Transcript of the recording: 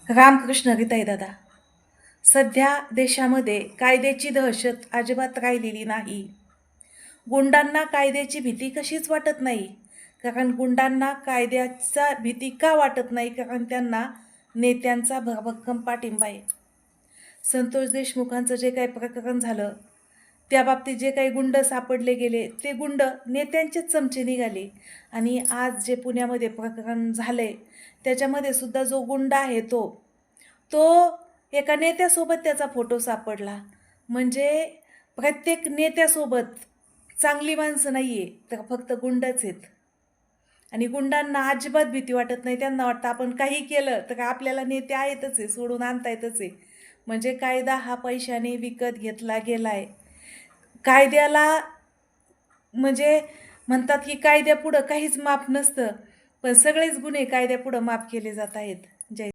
रामकृष्ण हृदय दादा. सध्या देशामध्ये कायद्याची दहशत अजिबात राहिलेली नाही. गुंडांना कायद्याची भीती कशीच वाटत नाही. कारण गुंडांना कायद्याचा भीती का वाटत नाही? कारण त्यांना नेत्यांचा भरभक्कम पाठिंबा आहे. संतोष देशमुखांचं जे काही प्रकरण झालं, त्या बाबतीत जे काही गुंड सापडले गेले, ते गुंड नेत्यांचेच चमचे निघाले. आणि आज जे पुण्यामध्ये प्रकरण झालंय, त्याच्यामध्ये सुद्धा जो गुंड आहे तो एका नेत्यासोबत त्याचा फोटो सापडला. म्हणजे प्रत्येक नेत्यासोबत चांगली माणसं नाही आहे, तर फक्त गुंडच आहेत. आणि गुंडांना अजिबात भीती वाटत नाही. त्यांना वाटतं आपण काही केलं तर आपल्याला नेते आहेतच आहे, सोडून आणता येतच आहे. म्हणजे कायदा हा पैशाने विकत घेतला गेलाय. कायद्याला म्हणजे म्हणतात की कायद्यापुढं काहीच माफ नसतं, पण सगळेच गुन्हे कायद्यापुढं माफ केले जात आहेत. जय